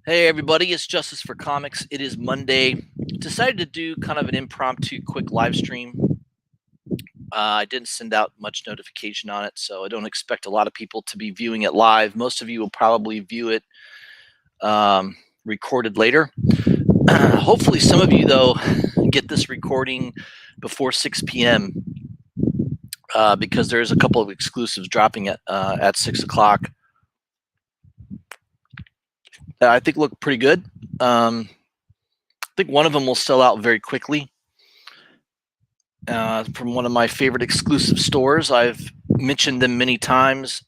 Hey everybody, it's Justice for Comics. It is Monday. Decided to do kind of an impromptu quick live stream. I didn't send out much notification on it, so I don't expect a lot of people to be viewing it live. Most of you will probably view it recorded later. Hopefully some of you, though, get this recording before 6 p.m. Because there's a couple of exclusives dropping at 6 o'clock. I think look pretty good. I think one of them will sell out very quickly. From one of my favorite exclusive stores. I've mentioned them many times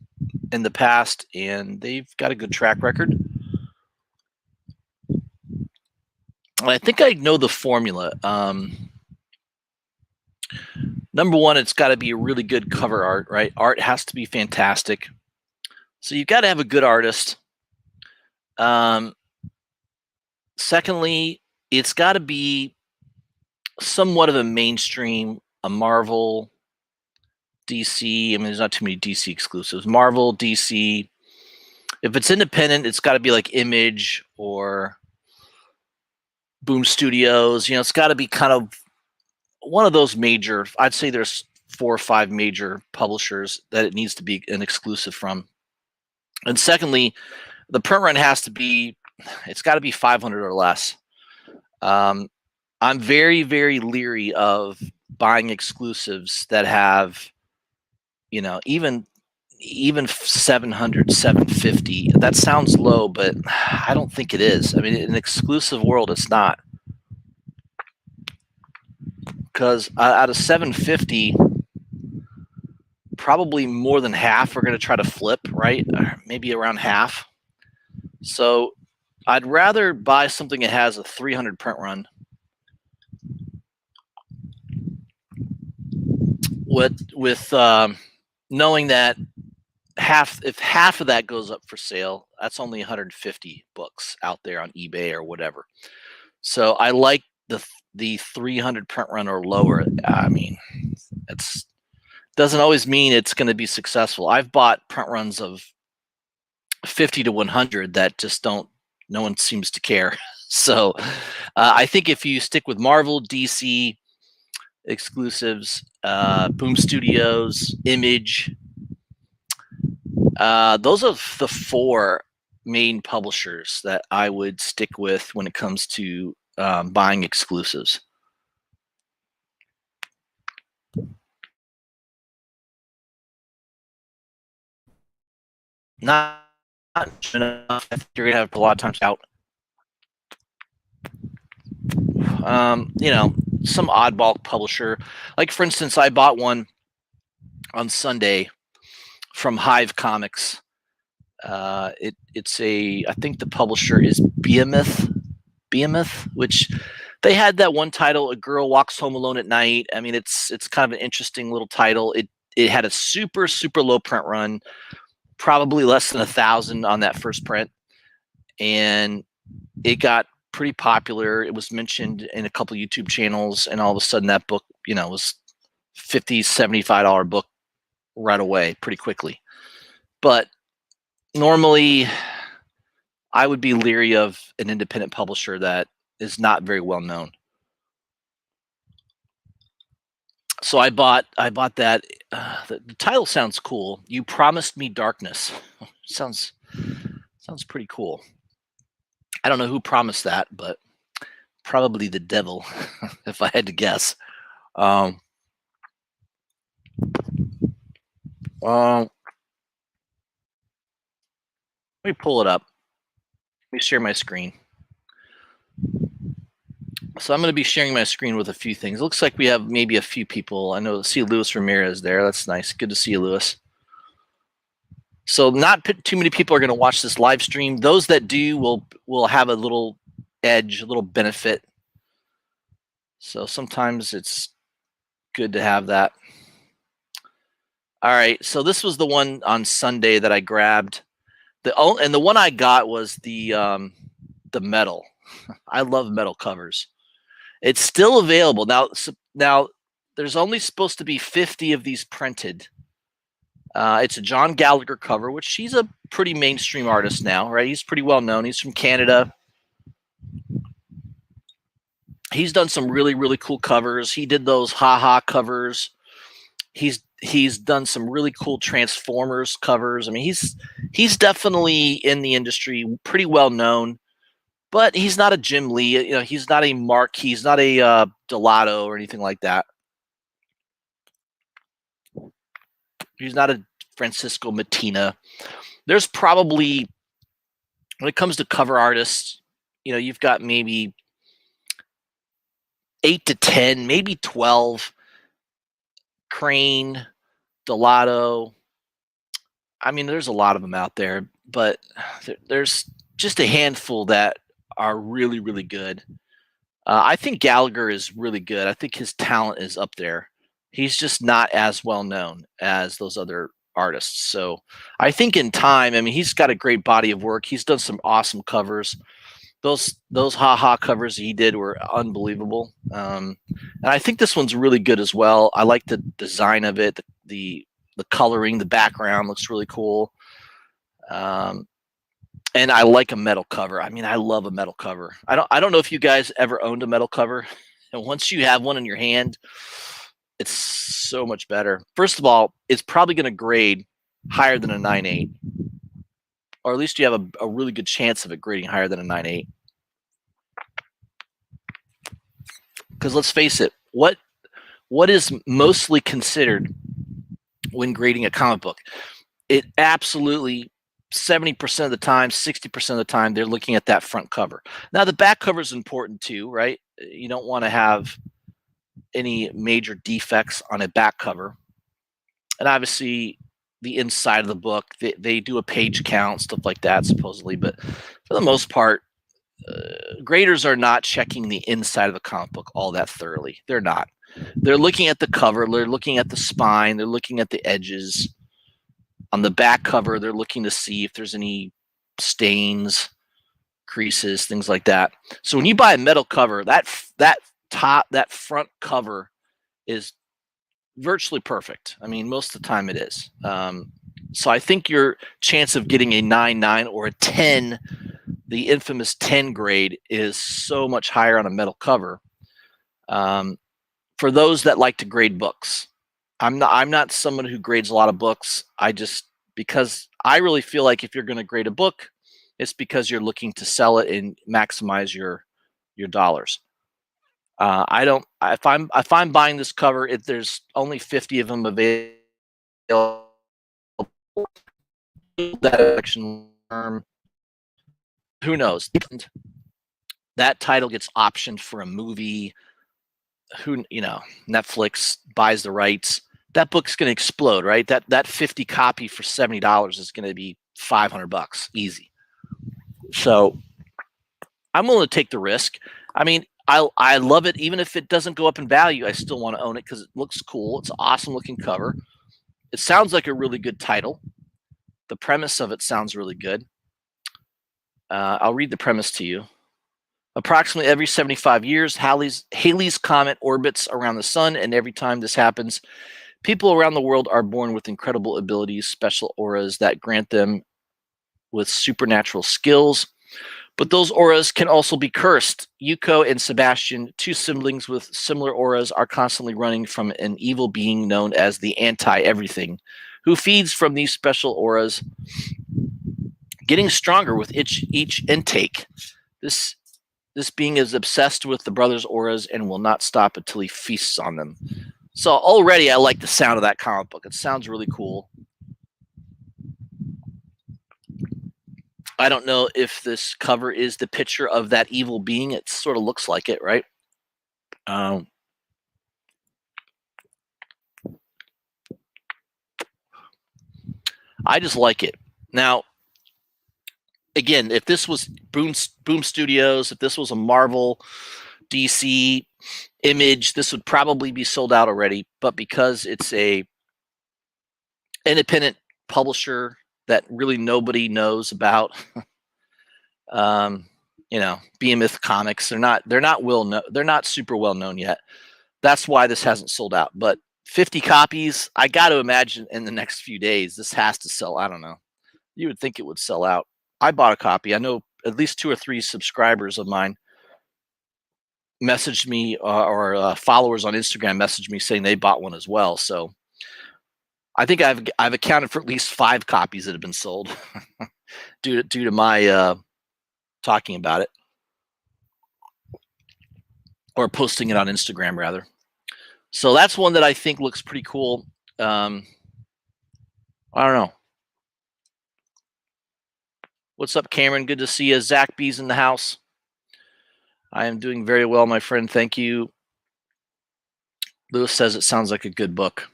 in the past, and they've got a good track record. I think I know the formula. Number one, it's got to be a really good cover art, right? Art has to be fantastic. So you've got to have a good artist. Secondly, it's got to be somewhat of a mainstream, a Marvel, DC. I mean, there's not too many DC exclusives. Marvel, DC. If it's independent, it's got to be like Image or Boom Studios. You know, it's got to be kind of one of those major. I'd say there's 4 or 5 major publishers that it needs to be an exclusive from. And secondly, the print run has to be. It's got to be 500 or less. I'm very, very leery of buying exclusives that have, you know, even 700, 750. That sounds low, but I don't think it is. I mean, in an exclusive world, it's not. Because out of 750, probably more than half are going to try to flip, right? Or maybe around half. So I'd rather buy something that has a 300 print run with knowing that if half of that goes up for sale, that's only 150 books out there on eBay or whatever. So I like the 300 print run or lower. I mean, it's doesn't always mean it's going to be successful. I've bought print runs of 50 to 100 that just don't. No one seems to care. So I think if you stick with Marvel, DC exclusives, Boom Studios, Image, those are the 4 main publishers that I would stick with when it comes to buying exclusives. Not enough. I think you're gonna have a lot of times out. You know, some oddball publisher. Like for instance, I bought one on Sunday from Hive Comics. It's I think the publisher is Behemoth, which they had that one title, A Girl Walks Home Alone at Night. I mean, it's kind of an interesting little title. It had a super low print run, probably less than 1,000 on that first print, and it got pretty popular. It was mentioned in a couple of YouTube channels, and all of a sudden that book, you know, was $50, $75 book right away, pretty quickly. But normally, I would be leery of an independent publisher that is not very well known. So I bought that. The title sounds cool. You Promised Me Darkness. sounds pretty cool. I don't know who promised that, but probably the devil, if I had to guess. Let me pull it up. Let me share my screen. So I'm going to be sharing my screen with a few things. It looks like we have maybe a few people. I know see Luis Ramirez there. That's nice. Good to see you, Luis. So not too many people are going to watch this live stream. Those that do will have a little edge, a little benefit. So sometimes it's good to have that. All right. So this was the one on Sunday that I grabbed. And the one I got was the metal. I love metal covers. It's still available now. Now there's only supposed to be 50 of these printed. It's a John Gallagher cover, which he's a pretty mainstream artist now, right? He's pretty well known. He's from Canada. He's done some really, really cool covers. He did those Ha covers. He's done some really cool Transformers covers. I mean, he's definitely in the industry, pretty well known. But he's not a Jim Lee. You know, he's not a Mark. He's not a Delato or anything like that. He's not a Francisco Mattina. There's probably, when it comes to cover artists, you know, you've got maybe 8 to 10, maybe 12. Crane, Delato. I mean, there's a lot of them out there, but there's just a handful that are really, really good. I think Gallagher is really good. I think his talent is up there. He's just not as well known as those other artists. So I think in time, I mean, he's got a great body of work. He's done some awesome covers. Those Ha covers he did were unbelievable. And I think this one's really good as well. I like the design of it, the coloring, the background looks really cool. And I like a metal cover. I mean, I love a metal cover. I don't know if you guys ever owned a metal cover. And once you have one in your hand, it's so much better. First of all, it's probably going to grade higher than a 9.8. Or at least you have a really good chance of it grading higher than a 9.8. Because let's face it, what is mostly considered when grading a comic book? It absolutely 70% of the time, 60% of the time, they're looking at that front cover. Now, the back cover is important too, right? You don't want to have any major defects on a back cover. And obviously, the inside of the book, they do a page count, stuff like that, supposedly. But for the most part, graders are not checking the inside of a comic book all that thoroughly. They're not. They're looking at the cover. They're looking at the spine. They're looking at the edges. On the back cover, they're looking to see if there's any stains, creases, things like that. So when you buy a metal cover, that front cover is virtually perfect. I mean, most of the time it is. So I think your chance of getting a 9.9 or a 10, the infamous 10 grade, is so much higher on a metal cover. For those that like to grade books, I'm not someone who grades a lot of books. Because I really feel like if you're going to grade a book, it's because you're looking to sell it and maximize your dollars. If I'm buying this cover, if there's only 50 of them available, that action term, who knows? That title gets optioned for a movie. Netflix buys the rights. That book's going to explode, right? That 50 copy for $70 is going to be $500 easy. So I'm willing to take the risk. I mean, I love it. Even if it doesn't go up in value, I still want to own it because it looks cool. It's an awesome looking cover. It sounds like a really good title. The premise of it sounds really good. I'll read the premise to you. Approximately every 75 years, Halley's Comet orbits around the sun, and every time this happens, people around the world are born with incredible abilities, special auras that grant them with supernatural skills. But those auras can also be cursed. Yuko and Sebastian, two siblings with similar auras, are constantly running from an evil being known as the Anti-Everything, who feeds from these special auras, getting stronger with each intake. This being is obsessed with the brothers' auras and will not stop until he feasts on them. So already I like the sound of that comic book. It sounds really cool. I don't know if this cover is the picture of that evil being. It sort of looks like it, right? I just like it. Now, again, if this was Boom Studios, if this was a Marvel, DC, Image, this would probably be sold out already. But because it's a independent publisher that really nobody knows about, Behemoth Comics, they're not super well known yet. That's why this hasn't sold out. But 50 copies. I got to imagine in the next few days, this has to sell. I don't know. You would think it would sell out. I bought a copy. I know at least 2 or 3 subscribers of mine messaged me or followers on Instagram messaged me saying they bought one as well. So I think I've accounted for at least 5 copies that have been sold due to my talking about it or posting it on Instagram rather. So that's one that I think looks pretty cool. I don't know. What's up, Cameron? Good to see you. Zach B's in the house. I am doing very well, my friend. Thank you. Lewis says it sounds like a good book.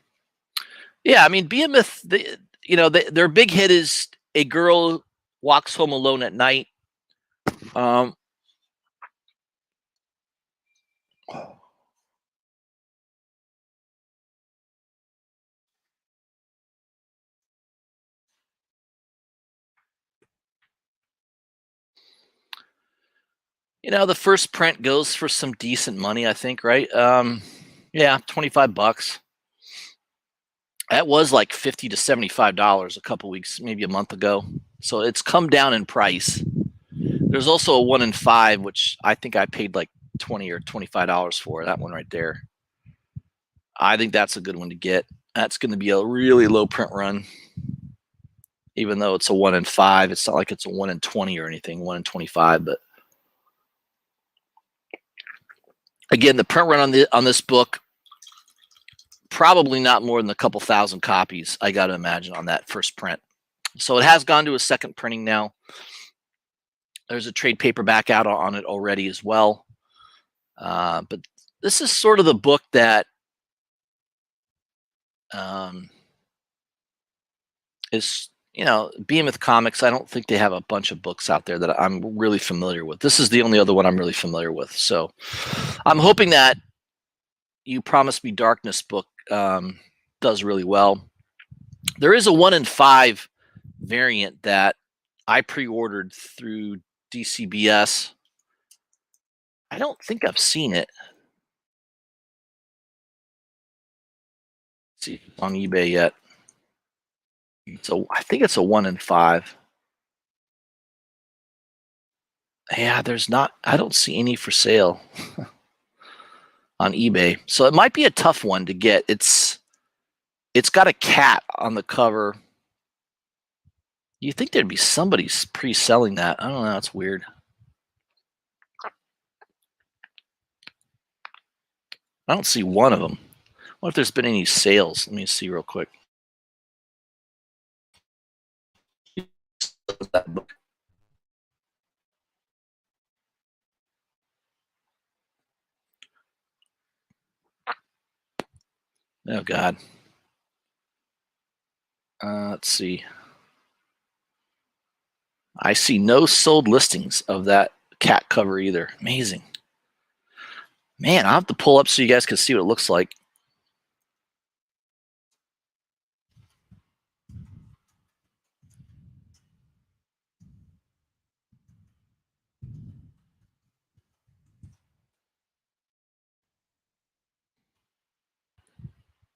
Yeah, I mean, Behemoth, their big hit is A Girl Walks Home Alone at Night. The first print goes for some decent money, I think, right? Yeah, $25. That was like $50 to $75 a couple weeks, maybe a month ago. So it's come down in price. There's also a 1 in 5, which I think I paid like $20 or $25 for. That one right there. I think that's a good one to get. That's going to be a really low print run. Even though it's a 1 in 5, it's not like it's a 1 in 20 or anything, 1 in 25. But again, the print run on this book, probably not more than a couple thousand copies, I got to imagine, on that first print. So it has gone to a second printing now. There's a trade paperback out on it already as well. But this is sort of the book that is, Behemoth Comics. I don't think they have a bunch of books out there that I'm really familiar with. This is the only other one I'm really familiar with. So I'm hoping that You Promised Me Darkness book does really well. There is a 1 in 5 variant that I pre-ordered through DCBS. I don't think I've seen it. Let's see if it's on eBay yet. I think it's a 1 in 5. Yeah, there's not. I don't see any for sale on eBay. So it might be a tough one to get. It's got a cat on the cover. You think there'd be somebody pre-selling that? I don't know. That's weird. I don't see one of them. I wonder if there's been any sales. Let me see real quick. That book. Oh God. Let's see. I see no sold listings of that cat cover either. Amazing. Man, I'll have to pull up so you guys can see what it looks like.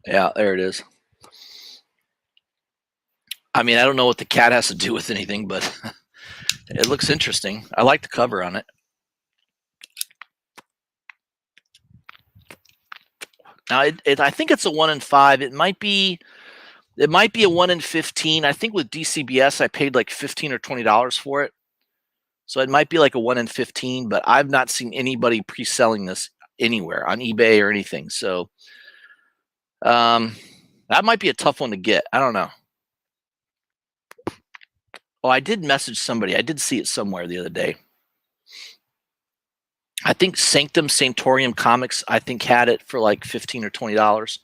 Yeah, there it is. I mean, I don't know what the cat has to do with anything, but it looks interesting. I like the cover on it. Now, I think it's a 1 in 5. It might be a 1 in 15. I think with DCBS, I paid like $15 or $20 for it. So it might be like a 1 in 15, but I've not seen anybody pre-selling this anywhere on eBay or anything. So that might be a tough one to get. I don't know. Oh, I did message somebody. I did see it somewhere the other day. I think Sanctorium Comics, I think, had it for like $15 or $20.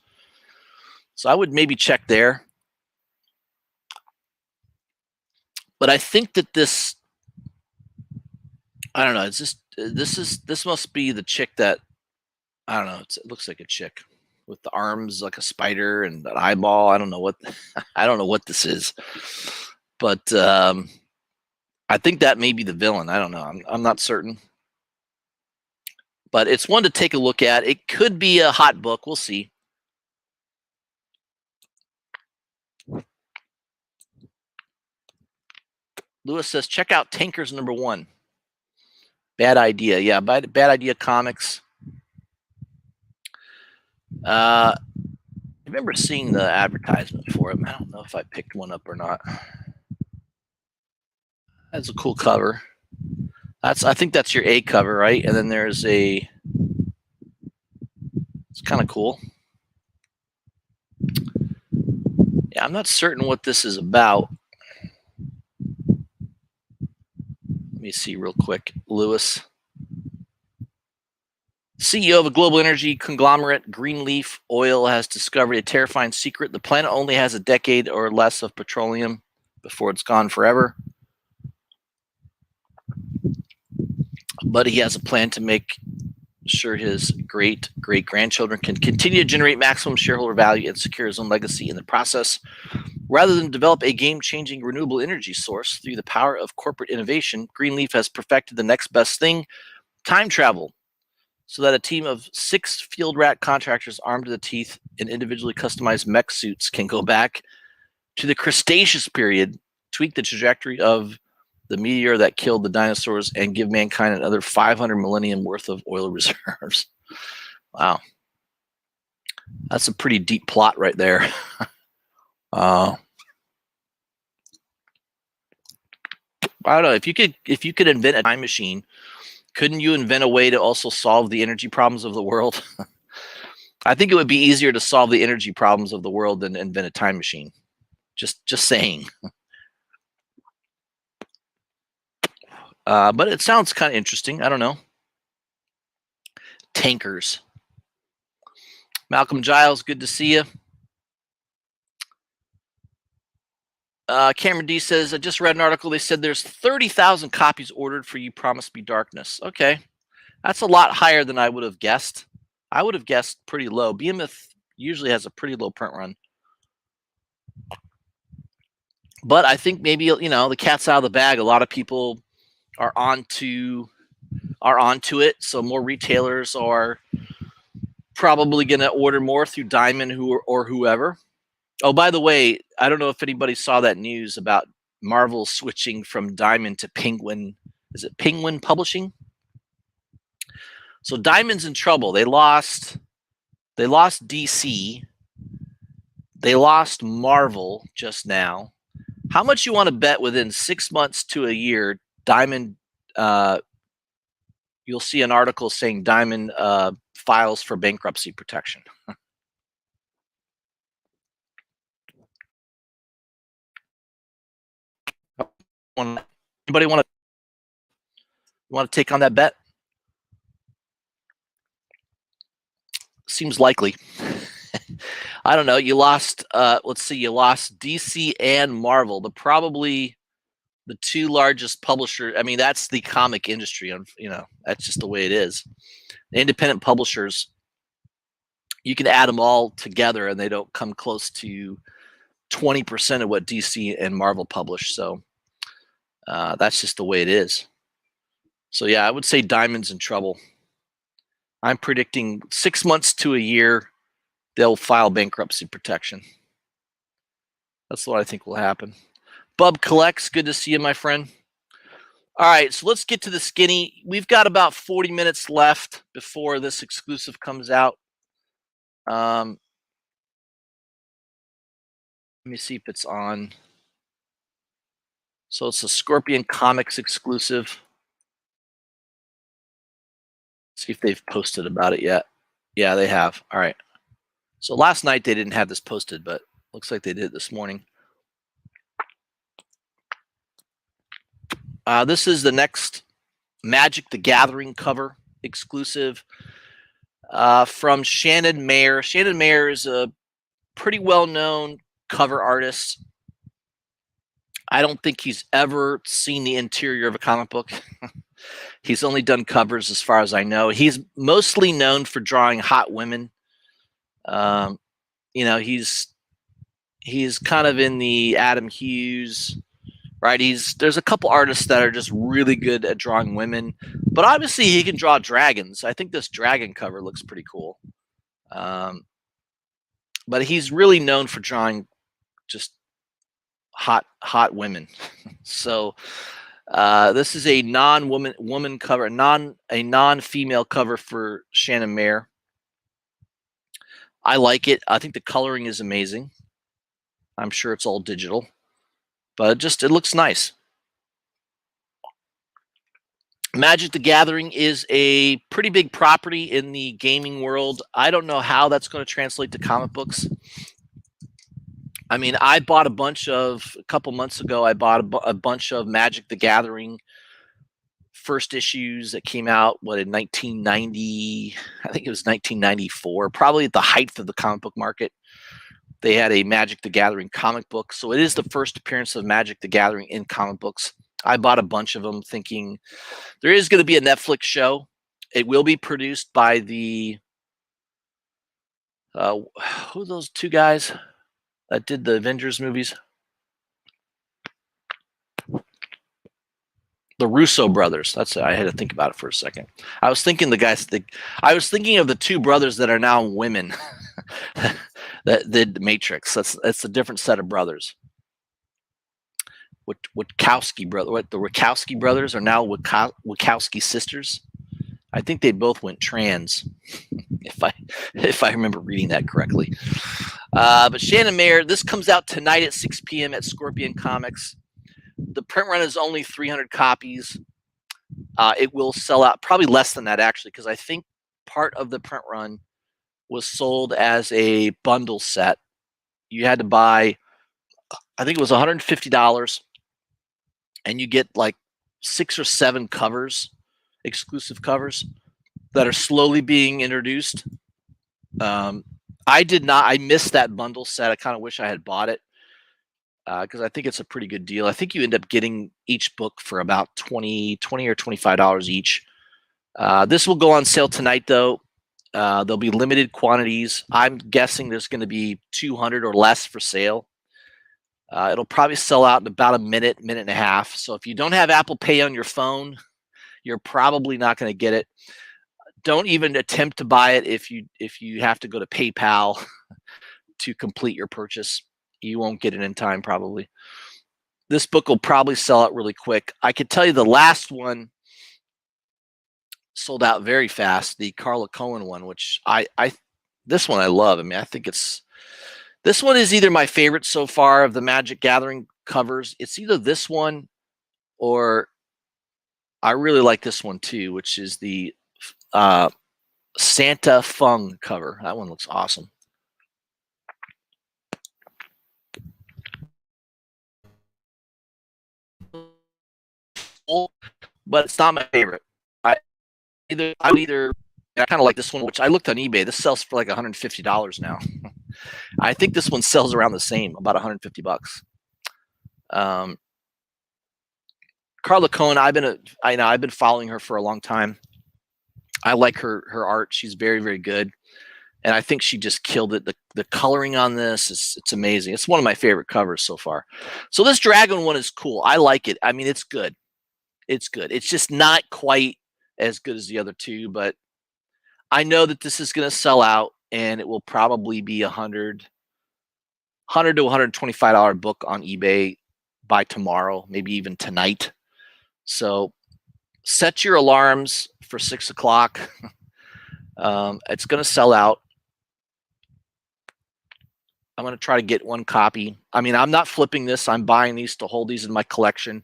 So I would maybe check there. But I think that this, I don't know. This must be the chick that, I don't know. It looks like a chick with the arms like a spider and an eyeball. I don't know what this is, but I think that may be the villain. I don't know. I'm not certain, but it's one to take a look at. It could be a hot book. We'll see. Lewis says, check out Tankers #1. Bad idea. Yeah, bad idea comics. I remember seeing the advertisement for it. I don't know if I picked one up or not. That's a cool cover. I think that's your A cover, right? And then there's it's kind of cool. Yeah, I'm not certain what this is about. Let me see real quick. Lewis, CEO of a global energy conglomerate, Greenleaf Oil, has discovered a terrifying secret. The planet only has a decade or less of petroleum before it's gone forever. But he has a plan to make sure his great-great-grandchildren can continue to generate maximum shareholder value and secure his own legacy in the process. Rather than develop a game-changing renewable energy source through the power of corporate innovation, Greenleaf has perfected the next best thing, time travel, so that a team of 6 field rat contractors armed to the teeth in individually customized mech suits can go back to the Cretaceous period, tweak the trajectory of the meteor that killed the dinosaurs, and give mankind another 500 millennium worth of oil reserves. Wow. That's a pretty deep plot right there. I don't know, if you could invent a time machine, couldn't you invent a way to also solve the energy problems of the world? I think it would be easier to solve the energy problems of the world than invent a time machine. Just saying. But it sounds kind of interesting. I don't know. Tankers. Malcolm Giles, good to see you. Cameron D says, I just read an article. They said there's 30,000 copies ordered for You Promised Me Darkness. Okay. That's a lot higher than I would have guessed. I would have guessed pretty low. Behemoth usually has a pretty low print run. But I think maybe, the cat's out of the bag. A lot of people are onto it. So more retailers are probably going to order more through Diamond or whoever. Oh, by the way, I don't know if anybody saw that news about Marvel switching from Diamond to Penguin. Is it Penguin Publishing? So Diamond's in trouble. They lost DC. They lost Marvel just now. How much you want to bet within 6 months to a year, Diamond, you'll see an article saying Diamond files for bankruptcy protection. Anybody want to take on that bet? Seems likely. I don't know. You lost. Let's see. You lost DC and Marvel. Probably the 2 largest publishers. I mean, that's the comic industry. That's just the way it is. The independent publishers, you can add them all together, and they don't come close to 20% of what DC and Marvel publish. So that's just the way it is. So yeah, I would say Diamond's in trouble. I'm predicting 6 months to a year, they'll file bankruptcy protection. That's what I think will happen. Bub Collects, good to see you, my friend. All right, so let's get to the skinny. We've got about 40 minutes left before this exclusive comes out. Let me see if it's on. So it's a Scorpion Comics exclusive. See if they've posted about it yet. Yeah, they have. All right. So last night they didn't have this posted, but looks like they did it this morning. This is the next Magic the Gathering cover exclusive from Shannon Mayer. Shannon Mayer is a pretty well-known cover artist. I don't think he's ever seen the interior of a comic book. He's only done covers as far as I know. He's mostly known for drawing hot women. He's kind of in the Adam Hughes, right? There's a couple artists that are just really good at drawing women, but obviously he can draw dragons. I think this dragon cover looks pretty cool. But he's really known for drawing just hot women. So this is a woman cover, a non-female cover for Shannon Mayer. I like it. I think the coloring is amazing. I'm sure it's all digital, but it looks nice. Magic the Gathering is a pretty big property in the gaming world. I don't know how that's going to translate to comic books. I mean, a couple months ago, I bought a bunch of Magic the Gathering first issues that came out, in 1990, I think it was 1994, probably at the height of the comic book market. They had a Magic the Gathering comic book. So it is the first appearance of Magic the Gathering in comic books. I bought a bunch of them thinking there is going to be a Netflix show. It will be produced by the who are those two guys that did the Avengers movies? The Russo brothers. That's it. I had to think about it for a second. I was thinking I was thinking of the two brothers that are now women that did Matrix. That's a different set of brothers. The Wachowski brothers are now Wachowski sisters. I think they both went trans, if I remember reading that correctly. But Shannon Mayer, this comes out tonight at 6 p.m. at Scorpion Comics. The print run is only 300 copies. It will sell out probably less than that, actually, because I think part of the print run was sold as a bundle set. You had to buy, I think it was $150, and you get like 6 or 7 covers, exclusive covers, that are slowly being introduced. I missed that bundle set. I kind of wish I had bought it because I think it's a pretty good deal. I think you end up getting each book for about $20 or $25 each. This will go on sale tonight, though. There'll be limited quantities. I'm guessing there's going to be 200 or less for sale. It'll probably sell out in about a minute and a half. So if you don't have Apple Pay on your phone, you're probably not going to get it. Don't even attempt to buy it if you have to go to PayPal to complete your purchase. You won't get it in time, probably. This book will probably sell out really quick. I could tell you the last one sold out very fast, the Carla Cohen one, which this one I love. I mean, I think this one is either my favorite so far of the Magic Gathering covers. It's either this one or I really like this one too, which is the Santa Fung cover. That one looks awesome. But it's not my favorite. I kind of like this one, which I looked on eBay. This sells for like $150 now. I think this one sells around the same, about $150. Carla Cohen, I've been following her for a long time. I like her art. She's very, very good. And I think she just killed it. The coloring on this it's amazing. It's one of my favorite covers so far. So this dragon one is cool. I like it. I mean, it's good. It's good. It's just not quite as good as the other two, but I know that this is going to sell out, and it will probably be $100 to $125 book on eBay by tomorrow, maybe even tonight. So set your alarms for 6 o'clock. It's going to sell out. I'm going to try to get one copy. I mean, I'm not flipping this. I'm buying these to hold these in my collection.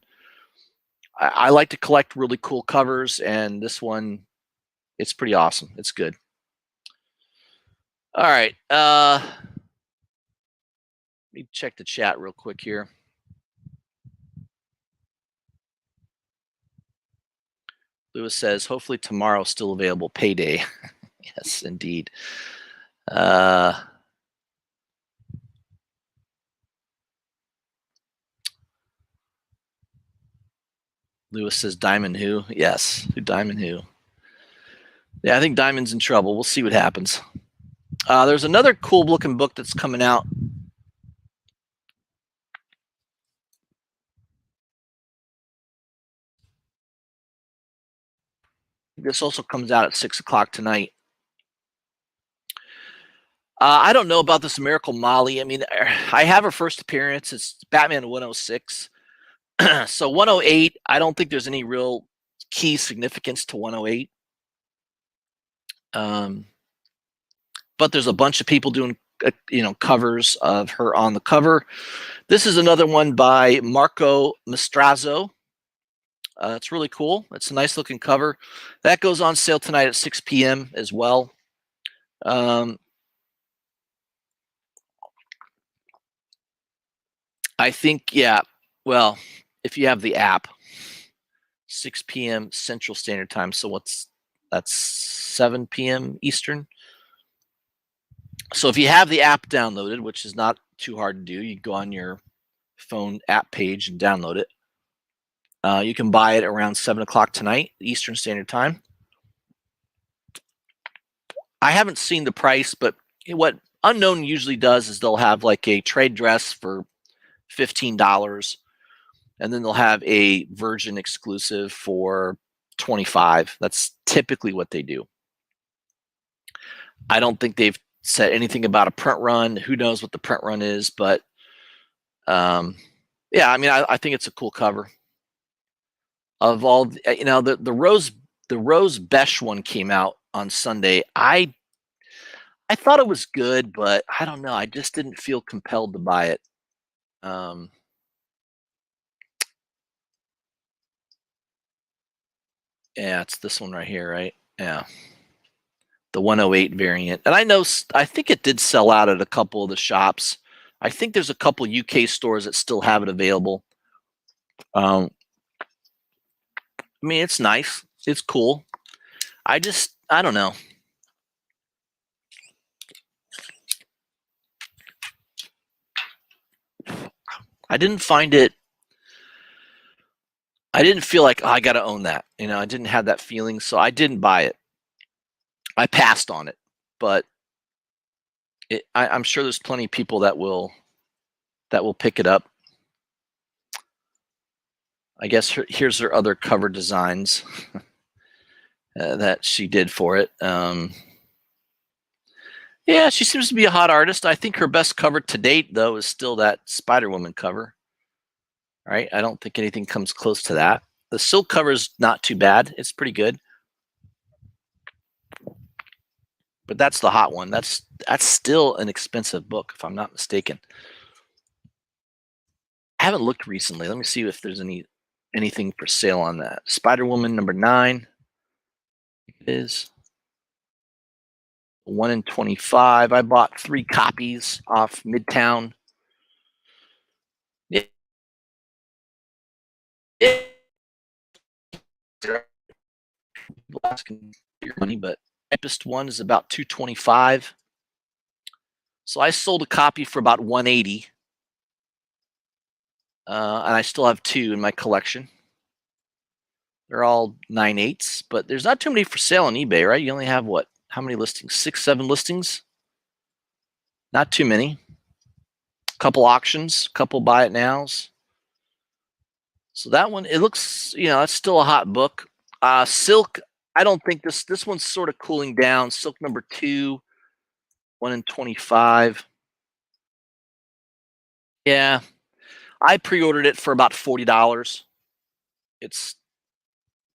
I like to collect really cool covers, and this one, it's pretty awesome. It's good. All right. Let me check the chat real quick here. Lewis says, hopefully tomorrow's still available. Payday. Yes, indeed. Lewis says, Diamond who? Yes, Diamond who? Yeah, I think Diamond's in trouble. We'll see what happens. There's another cool looking book that's coming out. This also comes out at 6 o'clock tonight. I don't know about this Miracle Molly. I mean, I have her first appearance. It's Batman 106. So 108, I don't think there's any real key significance to 108. But there's a bunch of people doing covers of her on the cover. This is another one by Marco Mastrazzo. It's really cool. It's a nice looking cover. That goes on sale tonight at 6 p.m. as well. I think, yeah, well, if you have the app, 6 p.m. Central Standard Time. So that's 7 p.m. Eastern. So if you have the app downloaded, which is not too hard to do, you go on your phone app page and download it. You can buy it around 7 o'clock tonight, Eastern Standard Time. I haven't seen the price, but what Unknown usually does is they'll have like a trade dress for $15, and then they'll have a Virgin exclusive for $25. That's typically what they do. I don't think they've said anything about a print run. Who knows what the print run is, but yeah, I mean, I think it's a cool cover. Of all, the Rose Besh one came out on Sunday. I thought it was good, but I don't know. I just didn't feel compelled to buy it. Yeah, it's this one right here, right? Yeah, the 108 variant. And I think it did sell out at a couple of the shops. I think there's a couple UK stores that still have it available. I mean, it's nice. It's cool. I don't know. I didn't find it. I didn't feel like, oh, I got to own that. I didn't have that feeling, so I didn't buy it. I passed on it, but I'm sure there's plenty of people that will pick it up. I guess here's her other cover designs that she did for it. Yeah, she seems to be a hot artist. I think her best cover to date, though, is still that Spider-Woman cover. Right? I don't think anything comes close to that. The Silk cover is not too bad. It's pretty good. But that's the hot one. That's still an expensive book, if I'm not mistaken. I haven't looked recently. Let me see if there's anything for sale on that. Spider-Woman number 9 is 1 in 25. I bought 3 copies off Midtown. Yeah. Asking your money, but cheapest one is about $225. So I sold a copy for about $180. And I still have 2 in my collection. They're all 9/8, but there's not too many for sale on eBay, right? You only have what? How many listings? 6, 7 listings? Not too many. Couple auctions, couple buy it nows. So that one, it looks, it's still a hot book. Silk, I don't think this one's sort of cooling down. Silk number 2, 1 in 25. Yeah, I pre-ordered it for about $40. It's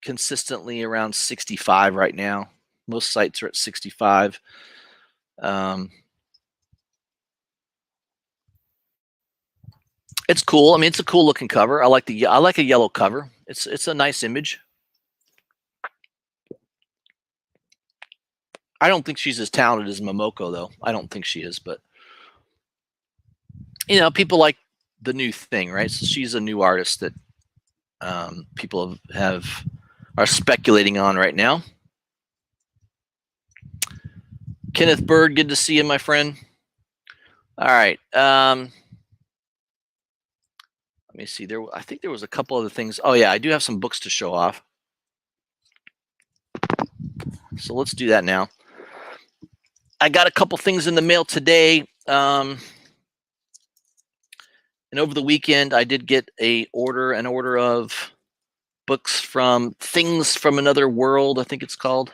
consistently around 65 right now. Most sites are at 65. It's cool. I mean, it's a cool looking cover. I like a yellow cover. It's a nice image. I don't think she's as talented as Momoko, though. I don't think she is, but people like the new thing, right? So she's a new artist that people are speculating on right now. Kenneth Bird, good to see you, my friend. All right. Let me see. I think there was a couple other things. Oh yeah, I do have some books to show off. So let's do that now. I got a couple things in the mail today. And over the weekend, I did get an order of books from Things from Another World, I think it's called.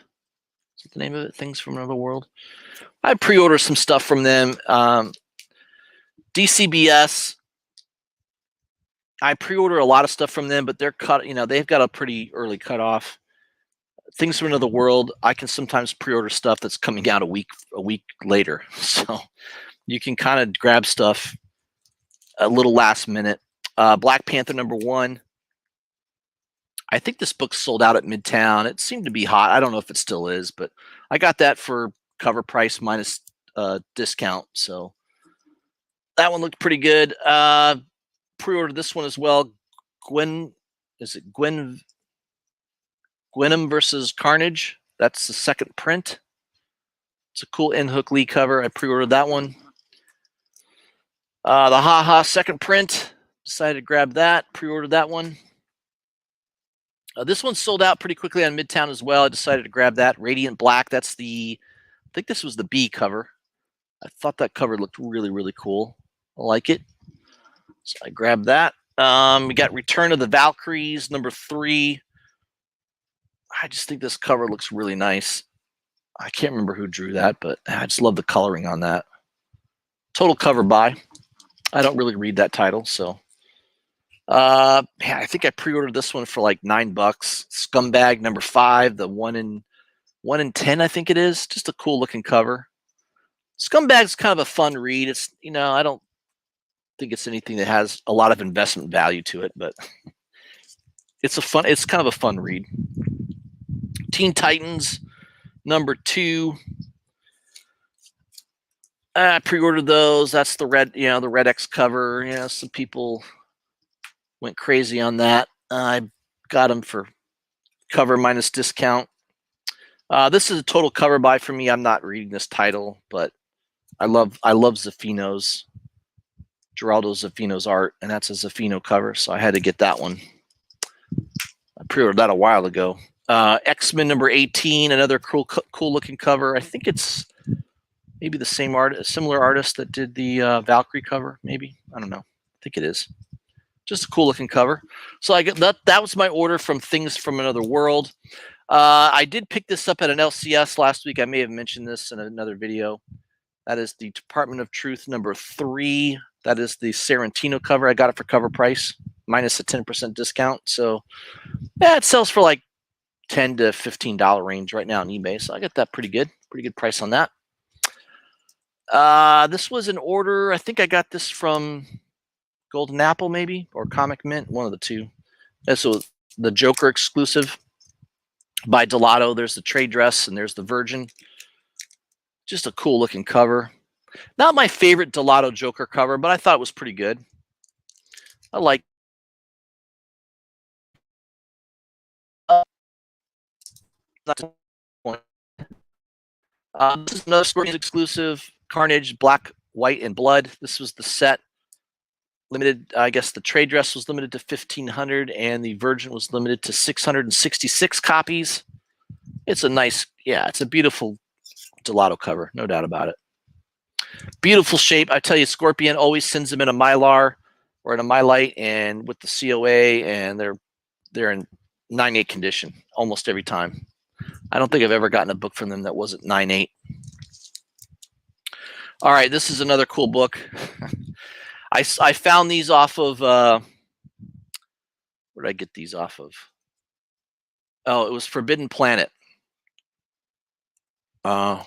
that the name of it? Things from Another World. I pre-ordered some stuff from them. DCBS. I pre-order a lot of stuff from them, but they're cut. They've got a pretty early cutoff. Things from Another World. I can sometimes pre-order stuff that's coming out a week later, so you can kind of grab stuff a little last minute. Black Panther #1. I think this book sold out at Midtown. It seemed to be hot. I don't know if it still is, but I got that for cover price minus discount. So that one looked pretty good. Pre-ordered this one as well. Gwenom versus Carnage? That's the second print. It's a cool N-Hook Lee cover. I pre-ordered that one. The Ha second print. Decided to grab that. Pre-ordered that one. This one sold out pretty quickly on Midtown as well. I decided to grab that. Radiant Black. That's I think this was the B cover. I thought that cover looked really, really cool. I like it. So I grabbed that. We got Return of the Valkyries #3. I just think this cover looks really nice. I can't remember who drew that, but I just love the coloring on that. Total cover buy. I don't really read that title, so. I think I pre-ordered this one for like $9. Scumbag #5, the 1 in 10, I think it is. Just a cool looking cover. Scumbag's kind of a fun read. It's I don't think it's anything that has a lot of investment value to it, but it's kind of a fun read. Teen Titans #2. I pre-ordered those. That's the red, the Red X cover. Some people went crazy on that. I got them for cover minus discount. This is a total cover buy for me. I'm not reading this title, but I love Zaffino's, Geraldo Zaffino's art, and that's a Zaffino cover, so I had to get that one. I pre-ordered that a while ago. X-Men #18, another cool looking cover. I think it's maybe the same similar artist that did the Valkyrie cover. Maybe, I don't know. I think it is. Just a cool looking cover. So I got that. That was my order from Things from Another World. I did pick this up at an LCS last week. I may have mentioned this in another video. That is the Department of Truth #3. That is the Sorrentino cover. I got it for cover price minus a 10% discount. So yeah, it sells for like $10 to $15 range right now on eBay. So I got that pretty good price on that. This was an order. I think I got this from Golden Apple maybe, or Comic Mint, one of the two. So the Joker exclusive by Delato. There's the trade dress and there's the Virgin. Just a cool looking cover. Not my favorite Delato Joker cover, but I thought it was pretty good. I like this is another Scorpions exclusive, Carnage, Black, White, and Blood. This was the set. Limited, I guess the trade dress was limited to 1,500 and the Virgin was limited to 666 copies. It's a nice, it's a beautiful Delato cover, no doubt about it. Beautiful shape. I tell you, Scorpion always sends them in a Mylar or in a Mylite and with the COA, and they're in 9.8 condition almost every time. I don't think I've ever gotten a book from them that wasn't 9.8. All right, this is another cool book. I found these off of, where did I get these off of? Oh, it was Forbidden Planet. So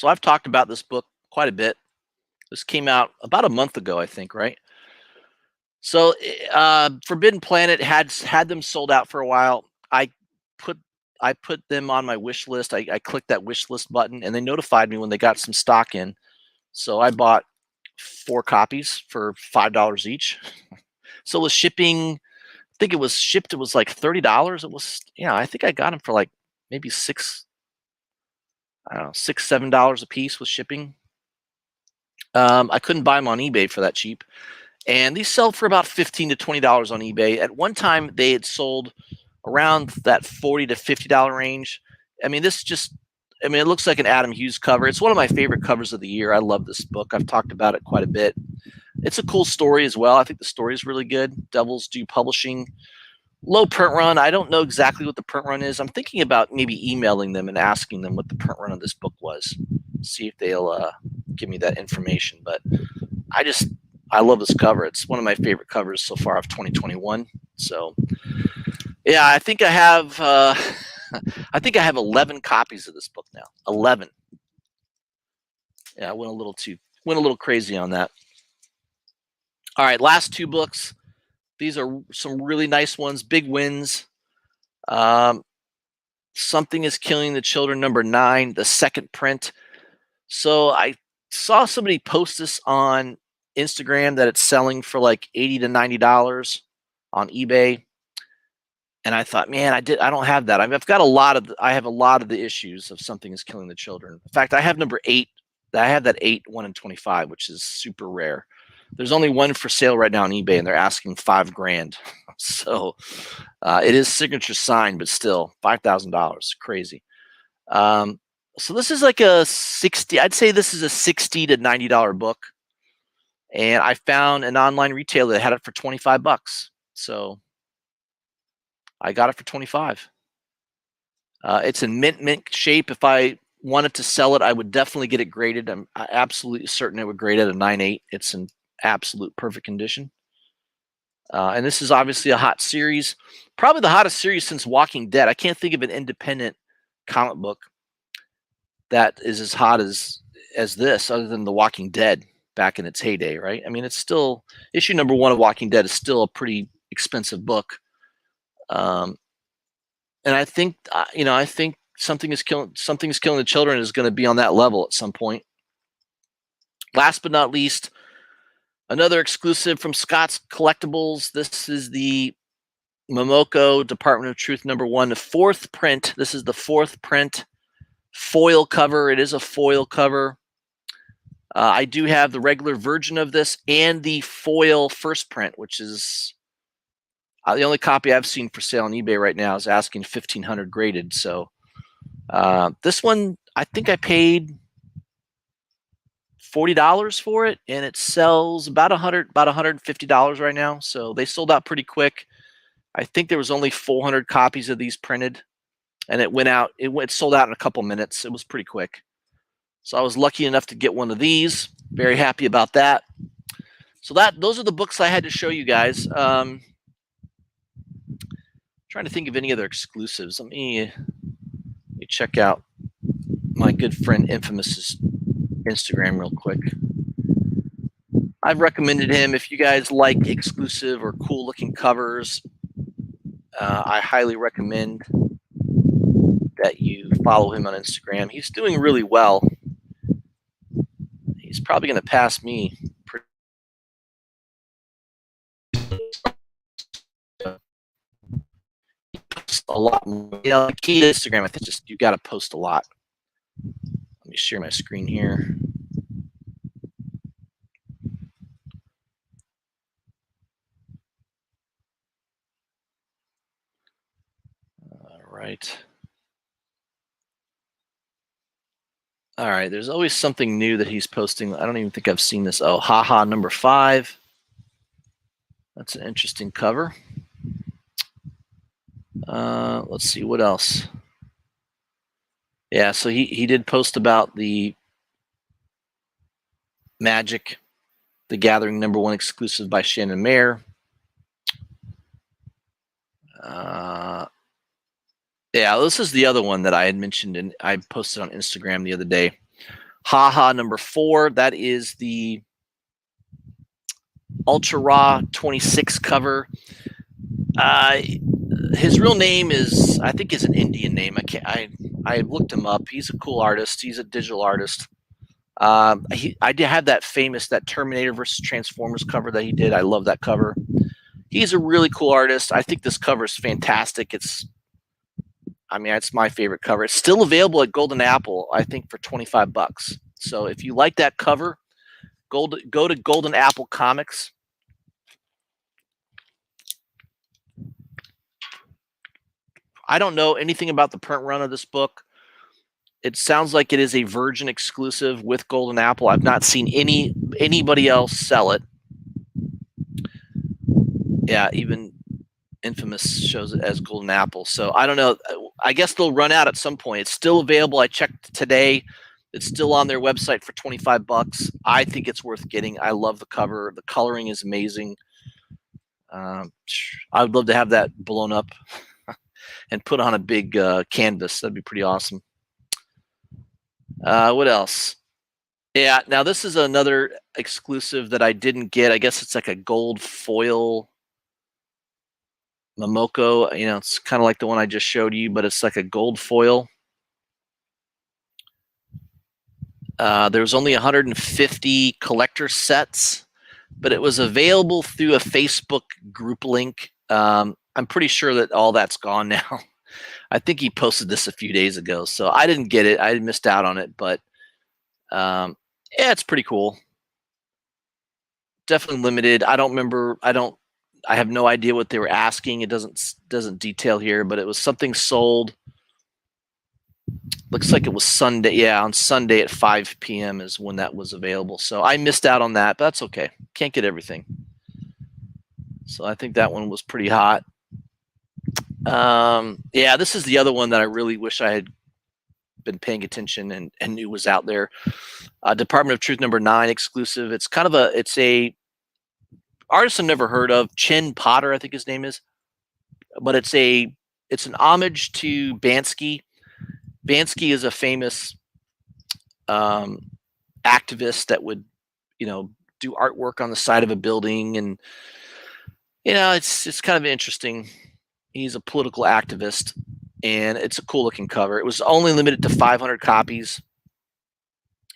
I've talked about this book quite a bit. This came out about a month ago, I think, right? So Forbidden Planet had them sold out for a while. I put them on my wish list. I clicked that wish list button, and they notified me when they got some stock in. So I bought 4 copies for $5 each. So it was shipping. I think it was shipped. It was like $30. It was, I think I got them for like maybe $6, $7 a piece with shipping. I couldn't buy them on eBay for that cheap. And these sell for about $15 to $20 on eBay. At one time, they had sold around that $40 to $50 range. I mean, it looks like an Adam Hughes cover. It's one of my favorite covers of the year. I love this book. I've talked about it quite a bit. It's a cool story as well. I think the story is really good. Devil's Due Publishing Low print run. I don't know exactly what the print run is. I'm thinking about maybe emailing them and asking them what the print run of this book was. See if they'll give me that information. But I love this cover. It's one of my favorite covers so far of 2021. So yeah, I think I have I think I have 11 copies of this book now. 11. Yeah, I went a little crazy on that. All right, last two books. These are some really nice ones, big wins. Something is Killing the Children, number 9, the second print. So I saw somebody post this on Instagram that it's selling for like $80 to $90 on eBay. And I thought, man, I don't have that. I've got I have a lot of the issues of Something is Killing the Children. In fact, I have number 8. I have that 8, 1 in 25, which is super rare. There's only one for sale right now on eBay, and they're asking $5,000. So it is signature signed, but still $5,000, crazy. So this is like a 60. I'd say this is a $60 to $90 book, and I found an online retailer that had it for $25. So I got it for 25. It's in mint shape. If I wanted to sell it, I would definitely get it graded. I'm absolutely certain it would grade at a 9.8. It's in absolute perfect condition. And this is obviously a hot series, probably the hottest series since Walking Dead. I can't think of an independent comic book that is as hot as this, other than The Walking Dead back in its heyday, right? I mean, it's still issue number 1 of Walking Dead is still a pretty expensive book. And I think I think Something is Killing the Children is going to be on that level at some point. Last but not least, another exclusive from Scott's Collectibles. This is the Momoko Department of Truth number 1, the 4th print. This is the 4th print foil cover. It is a foil cover. I do have the regular version of this and the foil first print, which is the only copy I've seen for sale on eBay right now is asking $1,500 graded. So this one, I think I paid $40 for it, and it sells about $150 right now. So they sold out pretty quick. I think there was only 400 copies of these printed, and it sold out in a couple minutes. It was pretty quick. So I was lucky enough to get one of these. Very happy about that. So those are the books I had to show you guys. Trying to think of any other exclusives. Let me check out my good friend Infamous's Instagram real quick. I've recommended him. If you guys like exclusive or cool looking covers, I highly recommend that you follow him on Instagram. He's doing really well. He's probably going to pass me. A lot more. The key to Instagram, I think, just you got to post a lot. Let me share my screen here. All right. All right. There's always something new that he's posting. I don't even think I've seen this. Oh, haha, number 5. That's an interesting cover. Let's see what else. Yeah, so he did post about the Magic the Gathering number 1 exclusive by Shannon Mayer. Yeah, this is the other one that I had mentioned and I posted on Instagram the other day. Haha number 4. That is the Ultra Raw 26 cover. His real name is, I think, is an Indian name. I looked him up. He's a cool artist. He's a digital artist. I did have that Terminator versus Transformers cover that he did. I love that cover. He's a really cool artist. I think this cover is fantastic. It's my favorite cover. It's still available at Golden Apple, I think, for $25. So if you like that cover, go to Golden Apple Comics. I don't know anything about the print run of this book. It sounds like it is a Virgin exclusive with Golden Apple. I've not seen anybody else sell it. Yeah, even Infamous shows it as Golden Apple. So I don't know. I guess they'll run out at some point. It's still available. I checked today. It's still on their website for $25. I think it's worth getting. I love the cover. The coloring is amazing. I would love to have that blown up and put on a big canvas. That'd be pretty awesome. What else? Yeah, now this is another exclusive that I didn't get. I guess it's like a gold foil Momoko. You know, it's kind of like the one I just showed you, but it's like a gold foil. There's only 150 collector sets, but it was available through a Facebook group link. I'm pretty sure that all that's gone now. I think he posted this a few days ago, so I didn't get it. I missed out on it, but yeah, it's pretty cool. Definitely limited. I don't remember. I have no idea what they were asking. It doesn't detail here, but it was something sold. Looks like it was Sunday. Yeah, on Sunday at 5 p.m. is when that was available. So I missed out on that, but that's okay. Can't get everything. So I think that one was pretty hot. Yeah, this is the other one that I really wish I had been paying attention and knew was out there. Department of Truth #9 exclusive. It's kind of it's a artist I've never heard of. Chen Potter, I think his name is. But it's an homage to Bansky. Bansky is a famous activist that would, do artwork on the side of a building, and it's kind of interesting. He's a political activist, and it's a cool looking cover. It was only limited to 500 copies.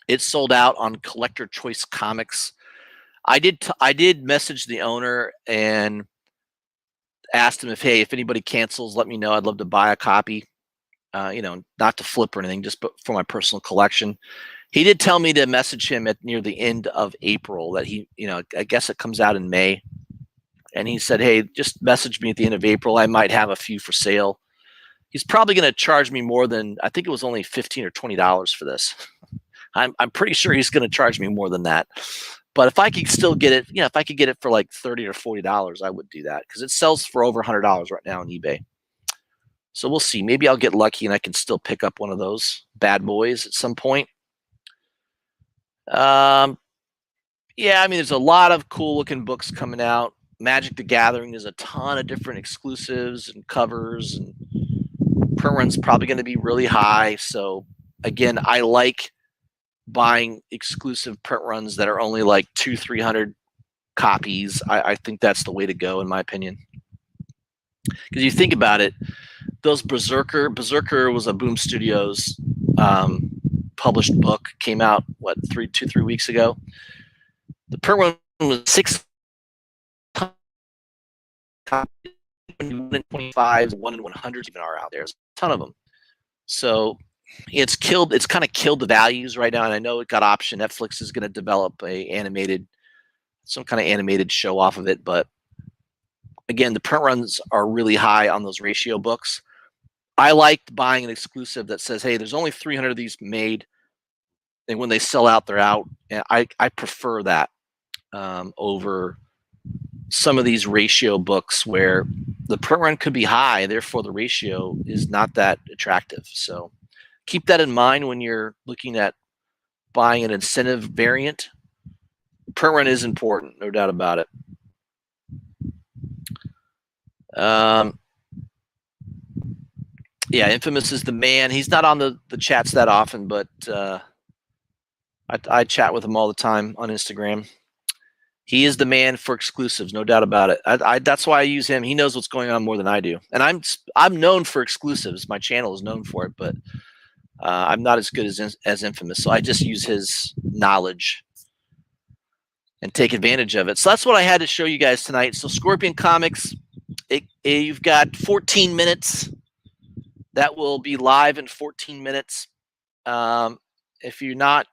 It sold out on Collector Choice Comics. I did message the owner and asked him if anybody cancels, let me know. I'd love to buy a copy. Not to flip or anything, just for my personal collection. He did tell me to message him at near the end of April that I guess it comes out in May. And he said, hey, just message me at the end of April. I might have a few for sale. He's probably going to charge me more than, I think it was only $15 or $20 for this. I'm pretty sure he's going to charge me more than that. But if I could still get it, if I could get it for like $30 or $40, I would do that, because it sells for over $100 right now on eBay. So we'll see. Maybe I'll get lucky and I can still pick up one of those bad boys at some point. Yeah, there's a lot of cool looking books coming out. Magic the Gathering, there's a ton of different exclusives and covers, and print run's probably going to be really high. So again, I like buying exclusive print runs that are only like 200-300 copies. I think that's the way to go, in my opinion. Because you think about it, those Berserker was a Boom Studios published book, came out 2-3 weeks ago. The print run was 6 1 in 25, 1 in 100 even are out there. There's a ton of them. So it's kind of killed the values right now. And I know it got optioned. Netflix is going to develop some kind of animated show off of it. But again, the print runs are really high on those ratio books. I liked buying an exclusive that says, hey, there's only 300 of these made, and when they sell out, they're out. And I prefer that over some of these ratio books where the print run could be high, therefore the ratio is not that attractive. So keep that in mind when you're looking at buying an incentive variant. Print run is important, no doubt about it. Yeah, Infamous is the man. He's not on the chats that often, but I chat with him all the time on Instagram. He is the man for exclusives, no doubt about it. That's why I use him. He knows what's going on more than I do, and I'm known for exclusives. My channel is known for it, but I'm not as good as Infamous. So I just use his knowledge and take advantage of it. So that's what I had to show you guys tonight. So Scorpion Comics, you've got 14 minutes. That will be live in 14 minutes. If you're not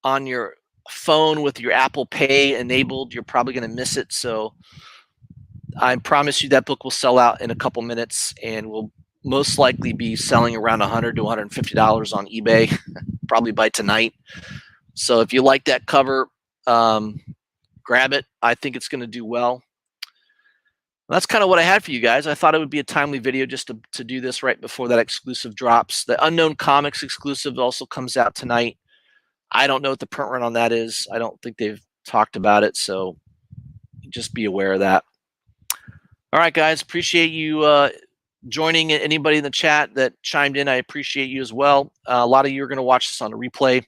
on your phone with your Apple Pay enabled, you're probably going to miss it. So I promise you that book will sell out in a couple minutes and will most likely be selling around $100 to $150 on eBay, probably by tonight. So if you like that cover, grab it. I think it's going to do well. That's kind of what I had for you guys. I thought it would be a timely video just to do this right before that exclusive drops. The Unknown Comics exclusive also comes out tonight. I don't know what the print run on that is. I don't think they've talked about it, so just be aware of that. All right, guys, appreciate you joining. Anybody in the chat that chimed in, I appreciate you as well. A lot of you are going to watch this on a replay.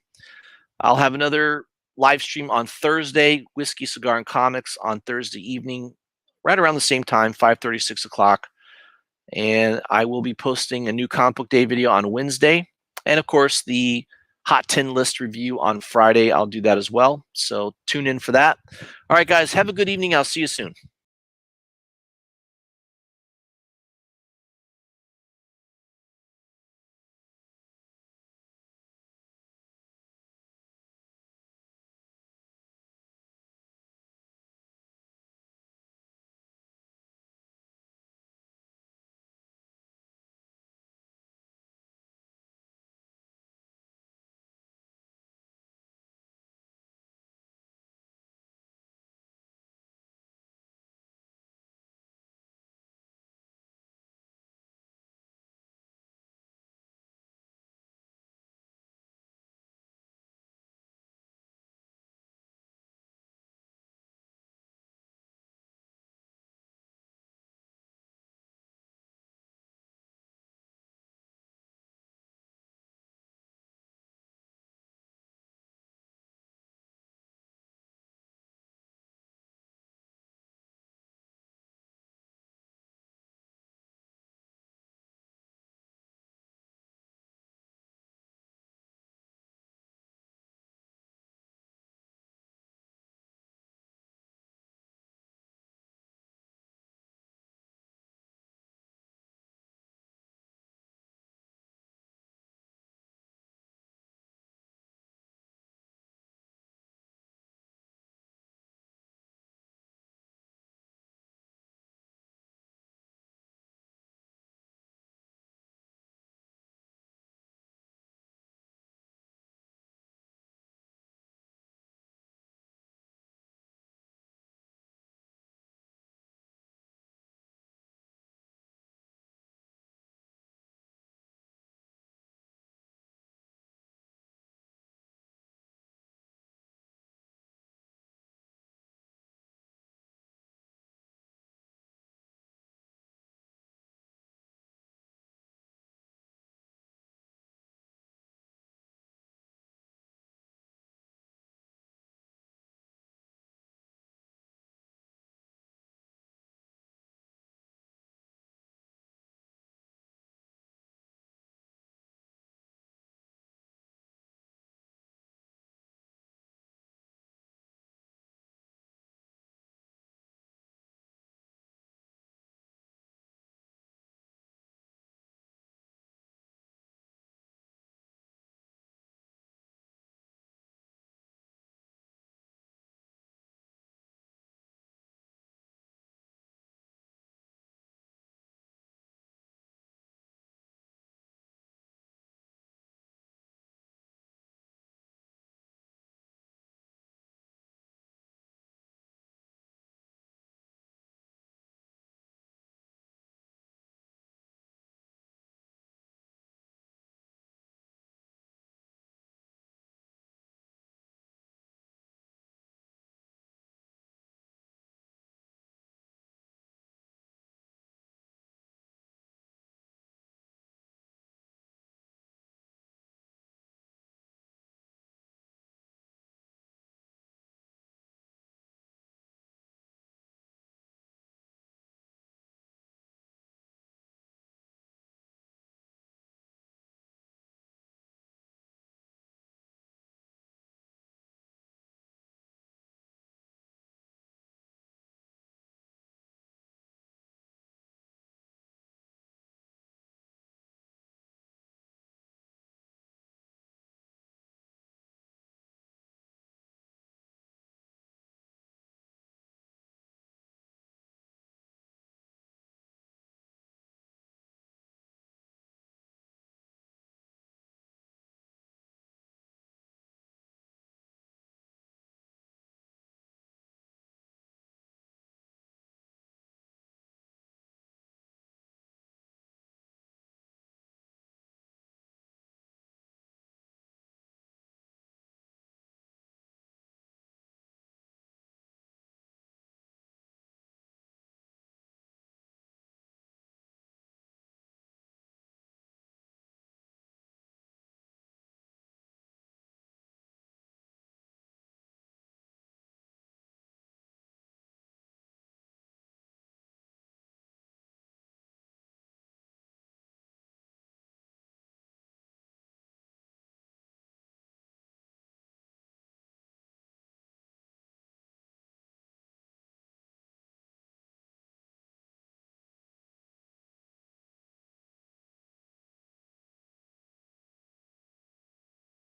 I'll have another live stream on Thursday, Whiskey, Cigar, and Comics on Thursday evening, right around the same time, 5:30, 6 o'clock. And I will be posting a new Comic Book Day video on Wednesday. And of course, the Hot 10 list review on Friday. I'll do that as well. So tune in for that. All right, guys, have a good evening. I'll see you soon.